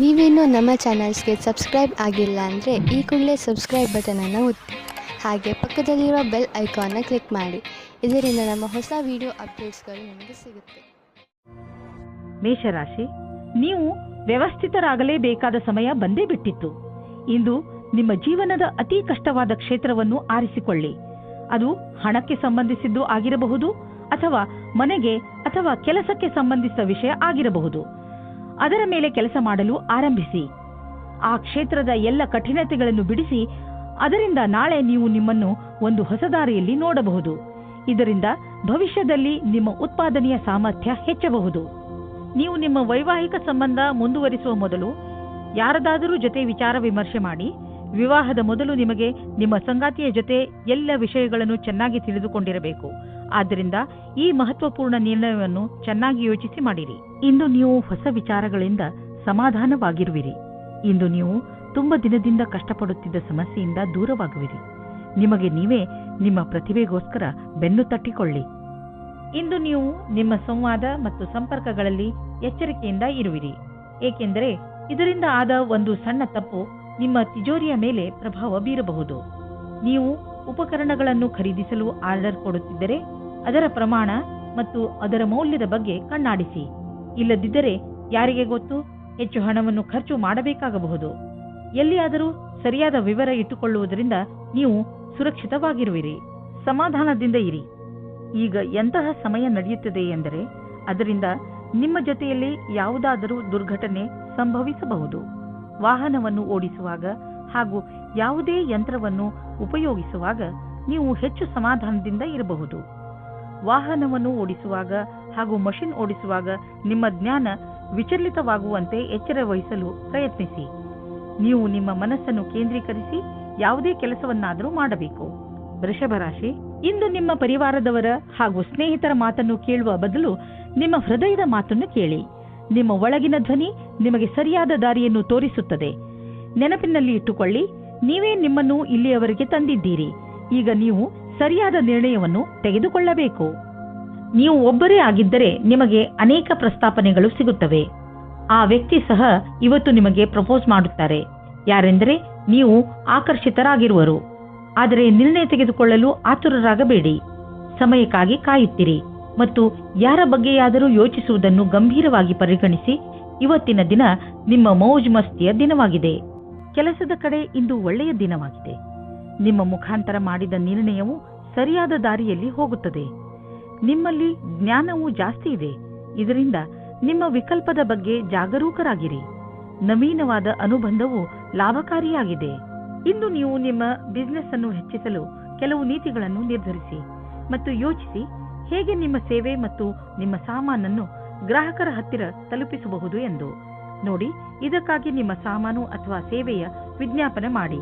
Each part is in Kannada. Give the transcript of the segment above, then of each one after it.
ನೀವೇನೂ ನಮ್ಮ ಚಾನಲ್ಸ್ಗೆ ಸಬ್ಸ್ಕ್ರೈಬ್ ಆಗಿಲ್ಲ ಅಂದರೆ ಈ ಕೂಡಲೇ ಸಬ್ಸ್ಕ್ರೈಬ್ ಬಟನನ್ನು ಒತ್ತಿ ಹಾಗೆ ಪಕ್ಕದಲ್ಲಿರೋ ಬೆಲ್ ಐಕಾನ್ನ ಕ್ಲಿಕ್ ಮಾಡಿ. ಇದರಿಂದ ನಮ್ಮ ಹೊಸ ವಿಡಿಯೋ ಅಪ್ಡೇಟ್ಸ್ಗಳು ನಿಮಗೆ ಸಿಗುತ್ತೆ. ಮೇಷರಾಶಿ, ನೀವು ವ್ಯವಸ್ಥಿತರಾಗಲೇಬೇಕಾದ ಸಮಯ ಬಂದೇ ಬಿಟ್ಟಿತ್ತು. ಇಂದು ನಿಮ್ಮ ಜೀವನದ ಅತಿ ಕಷ್ಟವಾದ ಕ್ಷೇತ್ರವನ್ನು ಆರಿಸಿಕೊಳ್ಳಿ. ಅದು ಹಣಕ್ಕೆ ಸಂಬಂಧಿಸಿದ್ದು ಆಗಿರಬಹುದು ಅಥವಾ ಮನೆಗೆ ಅಥವಾ ಕೆಲಸಕ್ಕೆ ಸಂಬಂಧಿಸಿದ ವಿಷಯ ಆಗಿರಬಹುದು. ಅದರ ಮೇಲೆ ಕೆಲಸ ಮಾಡಲು ಆರಂಭಿಸಿ. ಆ ಕ್ಷೇತ್ರದ ಎಲ್ಲ ಕಠಿಣತೆಗಳನ್ನು ಬಿಡಿಸಿ ಅದರಿಂದ ನಾಳೆ ನೀವು ನಿಮ್ಮನ್ನು ಒಂದು ಹೊಸ ದಾರಿಯಲ್ಲಿ ನೋಡಬಹುದು. ಇದರಿಂದ ಭವಿಷ್ಯದಲ್ಲಿ ನಿಮ್ಮ ಉತ್ಪಾದನೆಯ ಸಾಮರ್ಥ್ಯ ಹೆಚ್ಚಬಹುದು. ನೀವು ನಿಮ್ಮ ವೈವಾಹಿಕ ಸಂಬಂಧ ಮುಂದುವರಿಸುವ ಮೊದಲು ಯಾರದಾದರೂ ಜೊತೆ ವಿಚಾರ ವಿಮರ್ಶೆ ಮಾಡಿ. ವಿವಾಹದ ಮೊದಲು ನಿಮಗೆ ನಿಮ್ಮ ಸಂಗಾತಿಯ ಜೊತೆ ಎಲ್ಲ ವಿಷಯಗಳನ್ನು ಚೆನ್ನಾಗಿ ತಿಳಿದುಕೊಂಡಿರಬೇಕು. ಆದ್ದರಿಂದ ಈ ಮಹತ್ವಪೂರ್ಣ ನಿರ್ಣಯವನ್ನು ಚೆನ್ನಾಗಿ ಯೋಚಿಸಿ ಮಾಡಿರಿ. ಇಂದು ನೀವು ಹೊಸ ವಿಚಾರಗಳಿಂದ ಸಮಾಧಾನವಾಗಿರುವಿರಿ. ಇಂದು ನೀವು ತುಂಬ ದಿನದಿಂದ ಕಷ್ಟಪಡುತ್ತಿದ್ದ ಸಮಸ್ಯೆಯಿಂದ ದೂರವಾಗುವಿರಿ. ನಿಮಗೆ ನೀವೇ ನಿಮ್ಮ ಪ್ರತಿಭೆಗೋಸ್ಕರ ಬೆನ್ನು ತಟ್ಟಿಕೊಳ್ಳಿ. ಇಂದು ನೀವು ನಿಮ್ಮ ಸಂವಾದ ಮತ್ತು ಸಂಪರ್ಕಗಳಲ್ಲಿ ಎಚ್ಚರಿಕೆಯಿಂದ ಇರುವಿರಿ, ಏಕೆಂದರೆ ಇದರಿಂದ ಆದ ಒಂದು ಸಣ್ಣ ತಪ್ಪು ನಿಮ್ಮ ತಿಜೋರಿಯ ಮೇಲೆ ಪ್ರಭಾವ ಬೀರಬಹುದು. ನೀವು ಉಪಕರಣಗಳನ್ನು ಖರೀದಿಸಲು ಆರ್ಡರ್ ಕೊಡುತ್ತಿದ್ದರೆ ಅದರ ಪ್ರಮಾಣ ಮತ್ತು ಅದರ ಮೌಲ್ಯದ ಬಗ್ಗೆ ಕಣ್ಣಾಡಿಸಿ. ಇಲ್ಲದಿದ್ದರೆ ಯಾರಿಗೆ ಗೊತ್ತು, ಹೆಚ್ಚು ಹಣವನ್ನು ಖರ್ಚು ಮಾಡಬೇಕಾಗಬಹುದು. ಎಲ್ಲಿಯಾದರೂ ಸರಿಯಾದ ವಿವರ ಇಟ್ಟುಕೊಳ್ಳುವುದರಿಂದ ನೀವು ಸುರಕ್ಷಿತವಾಗಿರುವಿರಿ. ಸಮಾಧಾನದಿಂದ ಇರಿ. ಈಗ ಎಂತಹ ಸಮಯ ನಡೆಯುತ್ತದೆ ಎಂದರೆ ಅದರಿಂದ ನಿಮ್ಮ ಜೊತೆಯಲ್ಲಿ ಯಾವುದಾದರೂ ದುರ್ಘಟನೆ ಸಂಭವಿಸಬಹುದು. ವಾಹನವನ್ನು ಓಡಿಸುವಾಗ ಹಾಗೂ ಯಾವುದೇ ಯಂತ್ರವನ್ನು ಉಪಯೋಗಿಸುವಾಗ ನೀವು ಹೆಚ್ಚು ಸಮಾಧಾನದಿಂದ ಇರಬಹುದು. ವಾಹನವನ್ನು ಓಡಿಸುವಾಗ ಹಾಗೂ ಮಷಿನ್ ಓಡಿಸುವಾಗ ನಿಮ್ಮ ಜ್ಞಾನ ವಿಚಲಿತವಾಗುವಂತೆ ಎಚ್ಚರ ವಹಿಸಲು ಪ್ರಯತ್ನಿಸಿ. ನೀವು ನಿಮ್ಮ ಮನಸ್ಸನ್ನು ಕೇಂದ್ರೀಕರಿಸಿ ಯಾವುದೇ ಕೆಲಸವನ್ನಾದರೂ ಮಾಡಬೇಕು. ವೃಷಭ ರಾಶಿ, ಇಂದು ನಿಮ್ಮ ಪರಿವಾರದವರ ಹಾಗೂ ಸ್ನೇಹಿತರ ಮಾತನ್ನು ಕೇಳುವ ಬದಲು ನಿಮ್ಮ ಹೃದಯದ ಮಾತನ್ನು ಕೇಳಿ. ನಿಮ್ಮ ಒಳಗಿನ ಧ್ವನಿ ನಿಮಗೆ ಸರಿಯಾದ ದಾರಿಯನ್ನು ತೋರಿಸುತ್ತದೆ. ನೆನಪಿನಲ್ಲಿ ಇಟ್ಟುಕೊಳ್ಳಿ, ನೀವೇ ನಿಮ್ಮನ್ನು ಇಲ್ಲಿಯವರೆಗೆ ತಂದಿದ್ದೀರಿ. ಈಗ ನೀವು ಸರಿಯಾದ ನಿರ್ಣಯವನ್ನು ತೆಗೆದುಕೊಳ್ಳಬೇಕು. ನೀವು ಒಬ್ಬರೇ ಆಗಿದ್ದರೆ ನಿಮಗೆ ಅನೇಕ ಪ್ರಸ್ತಾಪನೆಗಳು ಸಿಗುತ್ತವೆ. ಆ ವ್ಯಕ್ತಿ ಸಹ ಇವತ್ತು ನಿಮಗೆ ಪ್ರಪೋಸ್ ಮಾಡುತ್ತಾರೆ. ಯಾರೆಂದರೆ ನೀವು ಆಕರ್ಷಿತರಾಗಿರುವರು. ಆದರೆ ನಿರ್ಣಯ ತೆಗೆದುಕೊಳ್ಳಲು ಆತುರರಾಗಬೇಡಿ. ಸಮಯಕ್ಕಾಗಿ ಕಾಯುತ್ತಿರಿ ಮತ್ತು ಯಾರ ಬಗ್ಗೆಯಾದರೂ ಯೋಚಿಸುವುದನ್ನು ಗಂಭೀರವಾಗಿ ಪರಿಗಣಿಸಿ. ಇವತ್ತಿನ ದಿನ ನಿಮ್ಮ ಮೌಜ್ ಮಸ್ತಿಯ ದಿನವಾಗಿದೆ. ಕೆಲಸದ ಕಡೆ ಇಂದು ಒಳ್ಳೆಯ ದಿನವಾಗಿದೆ. ನಿಮ್ಮ ಮುಖಾಂತರ ಮಾಡಿದ ನಿರ್ಣಯವು ಸರಿಯಾದ ದಾರಿಯಲ್ಲಿ ಹೋಗುತ್ತದೆ. ನಿಮ್ಮಲ್ಲಿ ಜ್ಞಾನವೂ ಜಾಸ್ತಿ ಇದೆ. ಇದರಿಂದ ನಿಮ್ಮ ವಿಕಲ್ಪದ ಬಗ್ಗೆ ಜಾಗರೂಕರಾಗಿರಿ. ನವೀನವಾದ ಅನುಬಂಧವು ಲಾಭಕಾರಿಯಾಗಿದೆ. ಇಂದು ನೀವು ನಿಮ್ಮ ಬಿಸಿನೆಸ್ ಅನ್ನು ಹೆಚ್ಚಿಸಲು ಕೆಲವು ನೀತಿಗಳನ್ನು ನಿರ್ಧರಿಸಿ ಮತ್ತು ಯೋಚಿಸಿ ಹೇಗೆ ನಿಮ್ಮ ಸೇವೆ ಮತ್ತು ನಿಮ್ಮ ಸಾಮಾನನ್ನು ಗ್ರಾಹಕರ ಹತ್ತಿರ ತಲುಪಿಸಬಹುದು ಎಂದು ನೋಡಿ. ಇದಕ್ಕಾಗಿ ನಿಮ್ಮ ಸಾಮಾನು ಅಥವಾ ಸೇವೆಯ ವಿಜ್ಞಾಪನೆ ಮಾಡಿ.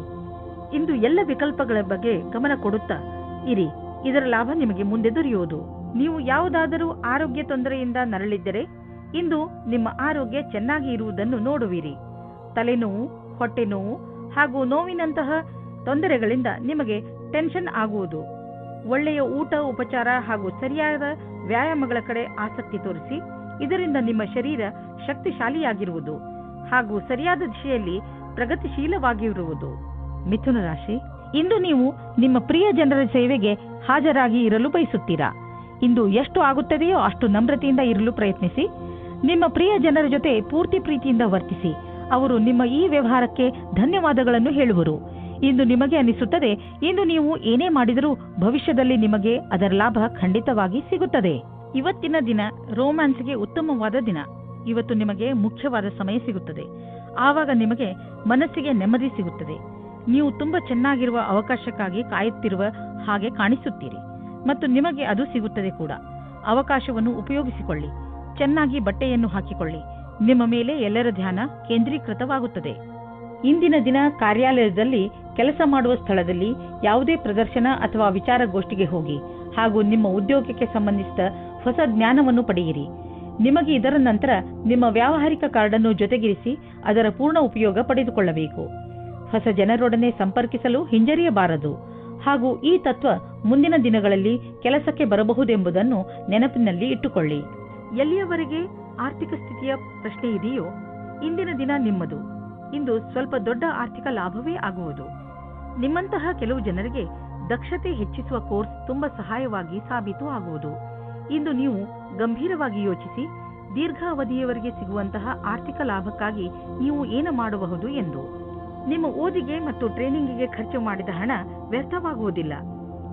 ಇಂದು ಎಲ್ಲ ವಿಕಲ್ಪಗಳ ಬಗ್ಗೆ ಗಮನ ಕೊಡುತ್ತಾ ಇರಿ. ಇದರ ಲಾಭ ನಿಮಗೆ ಮುಂದೆ ದೊರೆಯುವುದು. ನೀವು ಯಾವುದಾದರೂ ಆರೋಗ್ಯ ತೊಂದರೆಯಿಂದ ನರಳಿದ್ದರೆ ಇಂದು ನಿಮ್ಮ ಆರೋಗ್ಯ ಚೆನ್ನಾಗಿ ಇರುವುದನ್ನು ನೋಡುವಿರಿ. ತಲೆನೋವು, ಹೊಟ್ಟೆ ನೋವು ಹಾಗೂ ನೋವಿನಂತಹ ತೊಂದರೆಗಳಿಂದ ನಿಮಗೆ ಟೆನ್ಷನ್ ಆಗುವುದು. ಒಳ್ಳೆಯ ಊಟ, ಉಪಚಾರ ಹಾಗೂ ಸರಿಯಾದ ವ್ಯಾಯಾಮಗಳ ಕಡೆ ಆಸಕ್ತಿ ತೋರಿಸಿ. ಇದರಿಂದ ನಿಮ್ಮ ಶರೀರ ಶಕ್ತಿಶಾಲಿಯಾಗಿರುವುದು ಹಾಗೂ ಸರಿಯಾದ ದಿಶೆಯಲ್ಲಿ ಪ್ರಗತಿಶೀಲವಾಗಿರುವುದು. ಮಿಥುನ ರಾಶಿ, ಇಂದು ನೀವು ನಿಮ್ಮ ಪ್ರಿಯ ಜನರ ಸೇವೆಗೆ ಹಾಜರಾಗಿ ಇರಲು ಬಯಸುತ್ತೀರಾ. ಇಂದು ಎಷ್ಟು ಆಗುತ್ತದೆಯೋ ಅಷ್ಟು ನಮ್ರತೆಯಿಂದ ಇರಲು ಪ್ರಯತ್ನಿಸಿ. ನಿಮ್ಮ ಪ್ರಿಯ ಜನರ ಜೊತೆ ಪೂರ್ತಿ ಪ್ರೀತಿಯಿಂದ ವರ್ತಿಸಿ. ಅವರು ನಿಮ್ಮ ಈ ವ್ಯವಹಾರಕ್ಕೆ ಧನ್ಯವಾದಗಳನ್ನು ಹೇಳುವರು. ಇಂದು ನಿಮಗೆ ಅನಿಸುತ್ತದೆ, ಇಂದು ನೀವು ಏನೇ ಮಾಡಿದರೂ ಭವಿಷ್ಯದಲ್ಲಿ ನಿಮಗೆ ಅದರ ಲಾಭ ಖಂಡಿತವಾಗಿ ಸಿಗುತ್ತದೆ. ಇವತ್ತಿನ ದಿನ ರೋಮ್ಯಾನ್ಸ್ಗೆ ಉತ್ತಮವಾದ ದಿನ. ಇವತ್ತು ನಿಮಗೆ ಮುಖ್ಯವಾದ ಸಮಯ ಸಿಗುತ್ತದೆ. ಆವಾಗ ನಿಮಗೆ ಮನಸ್ಸಿಗೆ ನೆಮ್ಮದಿ ಸಿಗುತ್ತದೆ. ನೀವು ತುಂಬಾ ಚೆನ್ನಾಗಿರುವ ಅವಕಾಶಕ್ಕಾಗಿ ಕಾಯುತ್ತಿರುವ ಹಾಗೆ ಕಾಣಿಸುತ್ತೀರಿ ಮತ್ತು ನಿಮಗೆ ಅದು ಸಿಗುತ್ತದೆ ಕೂಡ. ಅವಕಾಶವನ್ನು ಉಪಯೋಗಿಸಿಕೊಳ್ಳಿ. ಚೆನ್ನಾಗಿ ಬಟ್ಟೆಯನ್ನು ಹಾಕಿಕೊಳ್ಳಿ. ನಿಮ್ಮ ಮೇಲೆ ಎಲ್ಲರ ಧ್ಯಾನ ಕೇಂದ್ರೀಕೃತವಾಗುತ್ತದೆ. ಇಂದಿನ ದಿನ ಕಾರ್ಯಾಲಯದಲ್ಲಿ, ಕೆಲಸ ಮಾಡುವ ಸ್ಥಳದಲ್ಲಿ ಯಾವುದೇ ಪ್ರದರ್ಶನ ಅಥವಾ ವಿಚಾರಗೋಷ್ಠಿಗೆ ಹೋಗಿ ಹಾಗೂ ನಿಮ್ಮ ಉದ್ಯೋಗಕ್ಕೆ ಸಂಬಂಧಿಸಿದ ಹೊಸ ಜ್ಞಾನವನ್ನು ಪಡೆಯಿರಿ. ನಿಮಗೆ ಇದರ ನಂತರ ನಿಮ್ಮ ವ್ಯಾವಹಾರಿಕ ಕಾರ್ಡನ್ನು ಜೊತೆಗಿರಿಸಿ ಅದರ ಪೂರ್ಣ ಉಪಯೋಗ ಪಡೆದುಕೊಳ್ಳಬೇಕು. ಹೊಸ ಜನರೊಡನೆ ಸಂಪರ್ಕಿಸಲು ಹಿಂಜರಿಯಬಾರದು ಹಾಗೂ ಈ ತತ್ವ ಮುಂದಿನ ದಿನಗಳಲ್ಲಿ ಕೆಲಸಕ್ಕೆ ಬರಬಹುದೆಂಬುದನ್ನು ನೆನಪಿನಲ್ಲಿ ಇಟ್ಟುಕೊಳ್ಳಿ. ಎಲ್ಲಿಯವರೆಗೆ ಆರ್ಥಿಕ ಸ್ಥಿತಿಯ ಪ್ರಶ್ನೆ ಇದೆಯೋ ಇಂದಿನ ದಿನ ನಿಮ್ಮದು. ಇಂದು ಸ್ವಲ್ಪ ದೊಡ್ಡ ಆರ್ಥಿಕ ಲಾಭವೇ ಆಗುವುದು. ನಿಮ್ಮಂತಹ ಕೆಲವು ಜನರಿಗೆ ದಕ್ಷತೆ ಹೆಚ್ಚಿಸುವ ಕೋರ್ಸ್ ತುಂಬಾ ಸಹಾಯವಾಗಿ ಸಾಬೀತು ಆಗುವುದು. ಇಂದು ನೀವು ಗಂಭೀರವಾಗಿ ಯೋಚಿಸಿ ದೀರ್ಘ ಅವಧಿಯವರೆಗೆ ಸಿಗುವಂತಹ ಆರ್ಥಿಕ ಲಾಭಕ್ಕಾಗಿ ನೀವು ಏನು ಮಾಡಬಹುದು ಎಂದು. ನಿಮ್ಮ ಓದಿಗೆ ಮತ್ತು ಟ್ರೈನಿಂಗಿಗೆ ಖರ್ಚು ಮಾಡಿದ ಹಣ ವ್ಯರ್ಥವಾಗುವುದಿಲ್ಲ.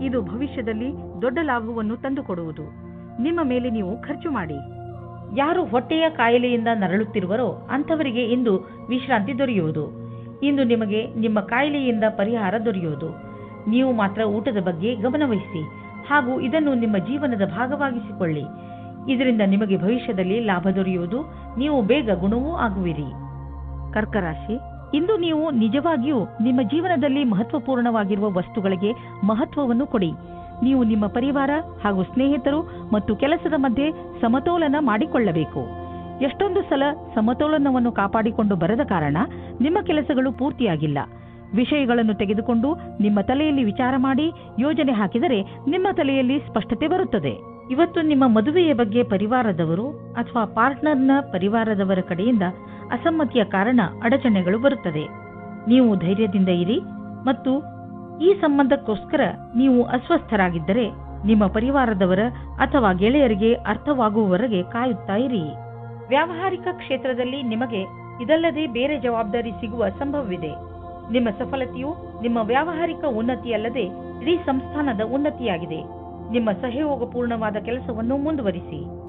ಇದು ಭವಿಷ್ಯದಲ್ಲಿ ದೊಡ್ಡ ಲಾಭವನ್ನು ತಂದುಕೊಡುವುದು. ನಿಮ್ಮ ಮೇಲೆ ನೀವು ಖರ್ಚು ಮಾಡಿ. ಯಾರು ಹೊಟ್ಟೆಯ ಕಾಯಿಲೆಯಿಂದ ನರಳುತ್ತಿರುವರೋ ಅಂಥವರಿಗೆ ಇಂದು ವಿಶ್ರಾಂತಿ ದೊರೆಯುವುದು. ಇಂದು ನಿಮಗೆ ನಿಮ್ಮ ಕಾಯಿಲೆಯಿಂದ ಪರಿಹಾರ ದೊರೆಯುವುದು. ನೀವು ಮಾತ್ರ ಊಟದ ಬಗ್ಗೆ ಗಮನವಹಿಸಿ ಹಾಗೂ ಇದನ್ನು ನಿಮ್ಮ ಜೀವನದ ಭಾಗವಾಗಿಸಿಕೊಳ್ಳಿ. ಇದರಿಂದ ನಿಮಗೆ ಭವಿಷ್ಯದಲ್ಲಿ ಲಾಭ ದೊರೆಯುವುದು. ನೀವು ಬೇಗ ಗುಣವೂ ಆಗುವಿರಿ. ಕರ್ಕ ರಾಶಿ, ಇಂದು ನೀವು ನಿಜವಾಗಿಯೂ ನಿಮ್ಮ ಜೀವನದಲ್ಲಿ ಮಹತ್ವಪೂರ್ಣವಾಗಿರುವ ವಸ್ತುಗಳಿಗೆ ಮಹತ್ವವನ್ನು ಕೊಡಿ. ನೀವು ನಿಮ್ಮ ಪರಿವಾರ ಹಾಗೂ ಸ್ನೇಹಿತರು ಮತ್ತು ಕೆಲಸದ ಮಧ್ಯೆ ಸಮತೋಲನ ಮಾಡಿಕೊಳ್ಳಬೇಕು. ಎಷ್ಟೊಂದು ಸಲ ಸಮತೋಲನವನ್ನು ಕಾಪಾಡಿಕೊಂಡು ಬರದ ಕಾರಣ ನಿಮ್ಮ ಕೆಲಸಗಳು ಪೂರ್ತಿಯಾಗಿಲ್ಲ. ವಿಷಯಗಳನ್ನು ತೆಗೆದುಕೊಂಡು ನಿಮ್ಮ ತಲೆಯಲ್ಲಿ ವಿಚಾರ ಮಾಡಿ ಯೋಜನೆ ಹಾಕಿದರೆ ನಿಮ್ಮ ತಲೆಯಲ್ಲಿ ಸ್ಪಷ್ಟತೆ ಬರುತ್ತದೆ. ಇವತ್ತು ನಿಮ್ಮ ಮದುವೆಯ ಬಗ್ಗೆ ಪರಿವಾರದವರು ಅಥವಾ ಪಾರ್ಟ್ನರ್ನ ಪರಿವಾರದವರ ಕಡೆಯಿಂದ ಅಸಮ್ಮತಿಯ ಕಾರಣ ಅಡಚಣೆಗಳು ಬರುತ್ತದೆ. ನೀವು ಧೈರ್ಯದಿಂದ ಇರಿ ಮತ್ತು ಈ ಸಂಬಂಧಕ್ಕೋಸ್ಕರ ನೀವು ಅಸ್ವಸ್ಥರಾಗಿದ್ದರೆ ನಿಮ್ಮ ಪರಿವಾರದವರ ಅಥವಾ ಗೆಳೆಯರಿಗೆ ಅರ್ಥವಾಗುವವರೆಗೆ ಕಾಯುತ್ತಾ ಇರಿ. ವ್ಯಾವಹಾರಿಕ ಕ್ಷೇತ್ರದಲ್ಲಿ ನಿಮಗೆ ಇದಲ್ಲದೆ ಬೇರೆ ಜವಾಬ್ದಾರಿ ಸಿಗುವ ಸಂಭವವಿದೆ. ನಿಮ್ಮ ಸಫಲತೆಯು ನಿಮ್ಮ ವ್ಯಾವಹಾರಿಕ ಉನ್ನತಿಯಲ್ಲದೆ ಇಡೀ ಸಂಸ್ಥಾನದ ಉನ್ನತಿಯಾಗಿದೆ. ನಿಮ್ಮ ಸಹಯೋಗಪೂರ್ಣವಾದ ಕೆಲಸವನ್ನು ಮುಂದುವರಿಸಿ.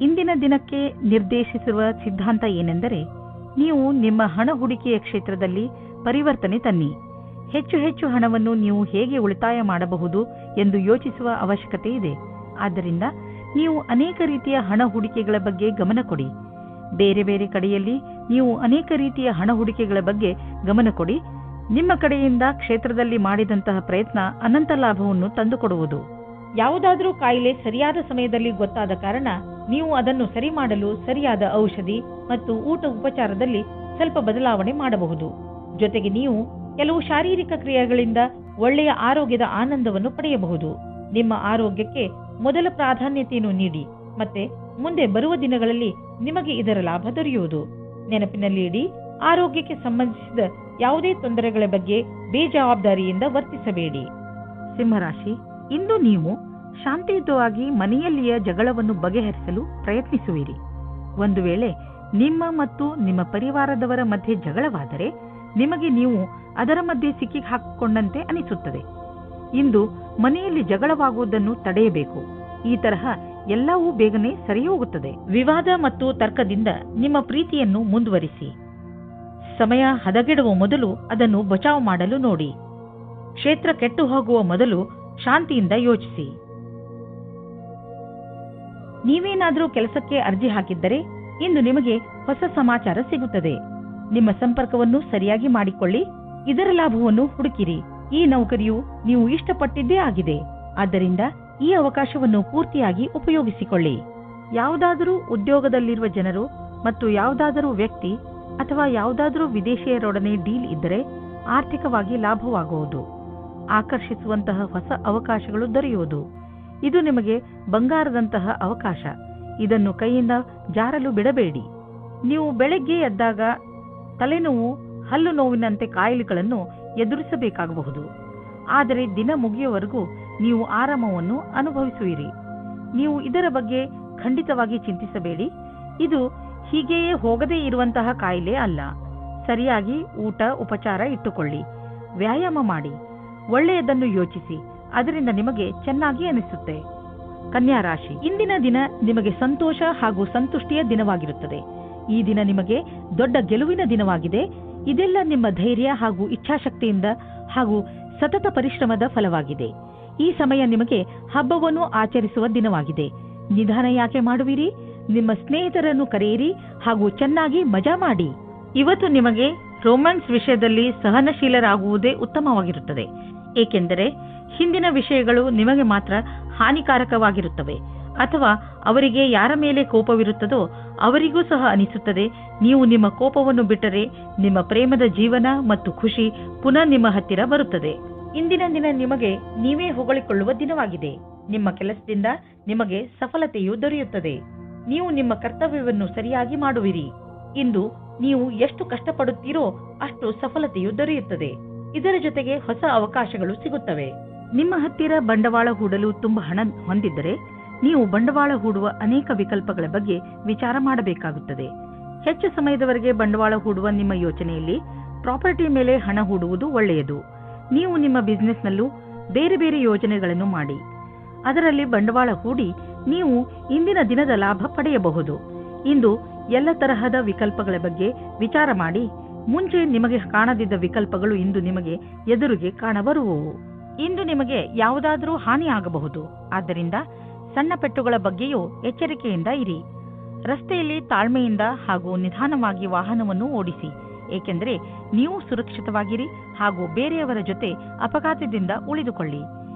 ಇಂದಿನ ದಿನಕ್ಕೆ ನಿರ್ದೇಶಿಸಿರುವ ಸಿದ್ಧಾಂತ ಏನೆಂದರೆ, ನೀವು ನಿಮ್ಮ ಹಣ ಹೂಡಿಕೆಯ ಕ್ಷೇತ್ರದಲ್ಲಿ ಪರಿವರ್ತನೆ ತನ್ನಿ. ಹೆಚ್ಚು ಹೆಚ್ಚು ಹಣವನ್ನು ನೀವು ಹೇಗೆ ಉಳಿತಾಯ ಮಾಡಬಹುದು ಎಂದು ಯೋಚಿಸುವ ಅವಶ್ಯಕತೆ ಇದೆ. ಆದ್ದರಿಂದ ನೀವು ಅನೇಕ ರೀತಿಯ ಹಣ ಹೂಡಿಕೆಗಳ ಬಗ್ಗೆ ಗಮನ ಕೊಡಿ. ಬೇರೆ ಬೇರೆ ಕಡೆಯಲ್ಲಿ ನೀವು ಅನೇಕ ರೀತಿಯ ಹಣ ಹೂಡಿಕೆಗಳ ಬಗ್ಗೆ ಗಮನ ಕೊಡಿ. ನಿಮ್ಮ ಕಡೆಯಿಂದ ಕ್ಷೇತ್ರದಲ್ಲಿ ಮಾಡಿದಂತಹ ಪ್ರಯತ್ನ ಅನಂತ ಲಾಭವನ್ನು ತಂದುಕೊಡುವುದು. ಯಾವುದಾದರೂ ಕಾಯಿಲೆ ಸರಿಯಾದ ಸಮಯದಲ್ಲಿ ಗೊತ್ತಾದ ಕಾರಣ ನೀವು ಅದನ್ನು ಸರಿ ಮಾಡಲು ಸರಿಯಾದ ಔಷಧಿ ಮತ್ತು ಊಟ ಉಪಚಾರದಲ್ಲಿ ಸ್ವಲ್ಪ ಬದಲಾವಣೆ ಮಾಡಬಹುದು. ಜೊತೆಗೆ ನೀವು ಕೆಲವು ಶಾರೀರಿಕ ಕ್ರಿಯೆಗಳಿಂದ ಒಳ್ಳೆಯ ಆರೋಗ್ಯದ ಆನಂದವನ್ನು ಪಡೆಯಬಹುದು. ನಿಮ್ಮ ಆರೋಗ್ಯಕ್ಕೆ ಮೊದಲ ಪ್ರಾಧಾನ್ಯತೆಯನ್ನು ನೀಡಿ ಮತ್ತೆ ಮುಂದೆ ಬರುವ ದಿನಗಳಲ್ಲಿ ನಿಮಗೆ ಇದರ ಲಾಭ ದೊರೆಯುವುದು. ನೆನಪಿನಲ್ಲಿ ಇಡಿ, ಆರೋಗ್ಯಕ್ಕೆ ಸಂಬಂಧಿಸಿದ ಯಾವುದೇ ತೊಂದರೆಗಳ ಬಗ್ಗೆ ಬೇಜವಾಬ್ದಾರಿಯಿಂದ ವರ್ತಿಸಬೇಡಿ. ಸಿಂಹರಾಶಿ, ಇಂದು ನೀವು ಶಾಂತಿಯುತವಾಗಿ ಮನೆಯಲ್ಲಿಯ ಜಗಳವನ್ನು ಬಗೆಹರಿಸಲು ಪ್ರಯತ್ನಿಸುವಿರಿ. ಒಂದು ವೇಳೆ ನಿಮ್ಮ ಮತ್ತು ನಿಮ್ಮ ಪರಿವಾರದವರ ಮಧ್ಯೆ ಜಗಳವಾದರೆ ನಿಮಗೆ ನೀವು ಅದರ ಮಧ್ಯೆ ಸಿಕ್ಕಿ ಹಾಕಿಕೊಂಡಂತೆ ಅನಿಸುತ್ತದೆ. ಇಂದು ಮನೆಯಲ್ಲಿ ಜಗಳವಾಗುವುದನ್ನು ತಡೆಯಬೇಕು. ಈ ತರಹ ಎಲ್ಲವೂ ಬೇಗನೆ ಸರಿ ಹೋಗುತ್ತದೆ. ವಿವಾದ ಮತ್ತು ತರ್ಕದಿಂದ ನಿಮ್ಮ ಪ್ರೀತಿಯನ್ನು ಮುಂದುವರಿಸಿ. ಸಮಯ ಹದಗೆಡುವ ಮೊದಲು ಅದನ್ನು ಬಚಾವ್ ಮಾಡಲು ನೋಡಿ. ಕ್ಷೇತ್ರ ಕೆಟ್ಟು ಹೋಗುವ ಮೊದಲು ಶಾಂತಿಯಿಂದ ಯೋಚಿಸಿ. ನೀವೇನಾದರೂ ಕೆಲಸಕ್ಕೆ ಅರ್ಜಿ ಹಾಕಿದ್ದರೆ ಇಂದು ನಿಮಗೆ ಹೊಸ ಸಮಾಚಾರ ಸಿಗುತ್ತದೆ. ನಿಮ್ಮ ಸಂಪರ್ಕವನ್ನು ಸರಿಯಾಗಿ ಮಾಡಿಕೊಳ್ಳಿ. ಇದರ ಲಾಭವನ್ನು ಹುಡುಕಿರಿ. ಈ ನೌಕರಿಯು ನೀವು ಇಷ್ಟಪಟ್ಟಿದ್ದೇ ಆಗಿದೆ. ಆದ್ದರಿಂದ ಈ ಅವಕಾಶವನ್ನು ಪೂರ್ತಿಯಾಗಿ ಉಪಯೋಗಿಸಿಕೊಳ್ಳಿ. ಯಾವುದಾದರೂ ಉದ್ಯೋಗದಲ್ಲಿರುವ ಜನರು ಮತ್ತು ಯಾವುದಾದರೂ ವ್ಯಕ್ತಿ ಅಥವಾ ಯಾವುದಾದರೂ ವಿದೇಶಿಯರೊಡನೆ ಡೀಲ್ ಇದ್ದರೆ ಆರ್ಥಿಕವಾಗಿ ಲಾಭವಾಗುವುದು. ಆಕರ್ಷಿಸುವಂತಹ ಹೊಸ ಅವಕಾಶಗಳು ದೊರೆಯುವುದು. ಇದು ನಿಮಗೆ ಬಂಗಾರದಂತಹ ಅವಕಾಶ. ಇದನ್ನು ಕೈಯಿಂದ ಜಾರಲು ಬಿಡಬೇಡಿ. ನೀವು ಬೆಳಗ್ಗೆ ಎದ್ದಾಗ ತಲೆನೋವು, ಹಲ್ಲು ನೋವಿನಂತೆ ಕಾಯಿಲೆಗಳನ್ನು ಎದುರಿಸಬೇಕಾಗಬಹುದು. ಆದರೆ ದಿನ ಮುಗಿಯುವವರೆಗೂ ನೀವು ಆರಾಮವನ್ನು ಅನುಭವಿಸುವಿರಿ. ನೀವು ಇದರ ಬಗ್ಗೆ ಖಂಡಿತವಾಗಿ ಚಿಂತಿಸಬೇಡಿ. ಇದು ಹೀಗೆಯೇ ಹೋಗದೇ ಇರುವಂತಹ ಕಾಯಿಲೆ ಅಲ್ಲ. ಸರಿಯಾಗಿ ಊಟ ಉಪಚಾರ ಇಟ್ಟುಕೊಳ್ಳಿ. ವ್ಯಾಯಾಮ ಮಾಡಿ. ಒಳ್ಳೆಯದನ್ನು ಯೋಚಿಸಿ. ಅದರಿಂದ ನಿಮಗೆ ಚೆನ್ನಾಗಿ ಅನಿಸುತ್ತೆ. ಕನ್ಯಾ ರಾಶಿ, ಇಂದಿನ ದಿನ ನಿಮಗೆ ಸಂತೋಷ ಹಾಗೂ ಸಂತುಷ್ಟಿಯ ದಿನವಾಗಿರುತ್ತದೆ. ಈ ದಿನ ನಿಮಗೆ ದೊಡ್ಡ ಗೆಲುವಿನ ದಿನವಾಗಿದೆ. ಇದೆಲ್ಲ ನಿಮ್ಮ ಧೈರ್ಯ ಹಾಗೂ ಇಚ್ಛಾಶಕ್ತಿಯಿಂದ ಹಾಗೂ ಸತತ ಪರಿಶ್ರಮದ ಫಲವಾಗಿದೆ. ಈ ಸಮಯ ನಿಮಗೆ ಹಬ್ಬವನ್ನು ಆಚರಿಸುವ ದಿನವಾಗಿದೆ. ನಿಧಾನ ಯಾಕೆ ಮಾಡುವಿರಿ? ನಿಮ್ಮ ಸ್ನೇಹಿತರನ್ನು ಕರೆಯಿರಿ ಹಾಗೂ ಚೆನ್ನಾಗಿ ಮಜಾ ಮಾಡಿ. ಇವತ್ತು ನಿಮಗೆ ರೊಮ್ಯಾನ್ಸ್ ವಿಷಯದಲ್ಲಿ ಸಹನಶೀಲರಾಗುವುದೇ ಉತ್ತಮವಾಗಿರುತ್ತದೆ. ಏಕೆಂದರೆ ಹಿಂದಿನ ವಿಷಯಗಳು ನಿಮಗೆ ಮಾತ್ರ ಹಾನಿಕಾರಕವಾಗಿರುತ್ತವೆ. ಅಥವಾ ಅವರಿಗೆ ಯಾರ ಮೇಲೆ ಕೋಪವಿರುತ್ತದೋ ಅವರಿಗೂ ಸಹ ಅನಿಸುತ್ತದೆ. ನೀವು ನಿಮ್ಮ ಕೋಪವನ್ನು ಬಿಟ್ಟರೆ ನಿಮ್ಮ ಪ್ರೇಮದ ಜೀವನ ಮತ್ತು ಖುಷಿ ಪುನಃ ನಿಮ್ಮ ಹತ್ತಿರ ಬರುತ್ತದೆ. ಇಂದಿನ ದಿನ ನಿಮಗೆ ನೀವೇ ಹೊಗಳಿಕೊಳ್ಳುವ ದಿನವಾಗಿದೆ. ನಿಮ್ಮ ಕೆಲಸದಿಂದ ನಿಮಗೆ ಸಫಲತೆಯು ದೊರೆಯುತ್ತದೆ. ನೀವು ನಿಮ್ಮ ಕರ್ತವ್ಯವನ್ನು ಸರಿಯಾಗಿ ಮಾಡುವಿರಿ. ಇಂದು ನೀವು ಎಷ್ಟು ಕಷ್ಟಪಡುತ್ತೀರೋ ಅಷ್ಟು ಸಫಲತೆಯು ದೊರೆಯುತ್ತದೆ. ಇದರ ಜೊತೆಗೆ ಹೊಸ ಅವಕಾಶಗಳು ಸಿಗುತ್ತವೆ. ನಿಮ್ಮ ಹತ್ತಿರ ಬಂಡವಾಳ ಹೂಡಲು ತುಂಬಾ ಹಣ ಹೊಂದಿದ್ದರೆ ನೀವು ಬಂಡವಾಳ ಹೂಡುವ ಅನೇಕ ವಿಕಲ್ಪಗಳ ಬಗ್ಗೆ ವಿಚಾರ ಮಾಡಬೇಕಾಗುತ್ತದೆ. ಹೆಚ್ಚು ಸಮಯದವರೆಗೆ ಬಂಡವಾಳ ಹೂಡುವ ನಿಮ್ಮ ಯೋಚನೆಯಲ್ಲಿ ಪ್ರಾಪರ್ಟಿ ಮೇಲೆ ಹಣ ಹೂಡುವುದು ಒಳ್ಳೆಯದು. ನೀವು ನಿಮ್ಮ ಬಿಸಿನೆಸ್ನಲ್ಲೂ ಬೇರೆ ಬೇರೆ ಯೋಜನೆಗಳನ್ನು ಮಾಡಿ ಅದರಲ್ಲಿ ಬಂಡವಾಳ ಹೂಡಿ ನೀವು ಇಂದಿನ ದಿನದ ಲಾಭ ಪಡೆಯಬಹುದು. ಇಂದು ಎಲ್ಲ ತರಹದ ವಿಕಲ್ಪಗಳ ಬಗ್ಗೆ ವಿಚಾರ ಮಾಡಿ. ಮುಂಚೆ ನಿಮಗೆ ಕಾಣದಿದ್ದ ವಿಕಲ್ಪಗಳು ಇಂದು ನಿಮಗೆ ಎದುರಿಗೆ ಕಾಣಬರುವವು. ಇಂದು ನಿಮಗೆ ಯಾವುದಾದರೂ ಹಾನಿ ಆಗಬಹುದು. ಆದ್ದರಿಂದ ಸಣ್ಣ ಪೆಟ್ಟುಗಳ ಬಗ್ಗೆಯೂ ಎಚ್ಚರಿಕೆಯಿಂದ ಇರಿ. ರಸ್ತೆಯಲ್ಲಿ ತಾಳ್ಮೆಯಿಂದ ಹಾಗೂ ನಿಧಾನವಾಗಿ ವಾಹನವನ್ನು ಓಡಿಸಿ, ಏಕೆಂದರೆ ನೀವು ಸುರಕ್ಷಿತವಾಗಿರಿ ಹಾಗೂ ಬೇರೆಯವರ ಜೊತೆ ಅಪಘಾತದಿಂದ ಉಳಿದುಕೊಳ್ಳಿ.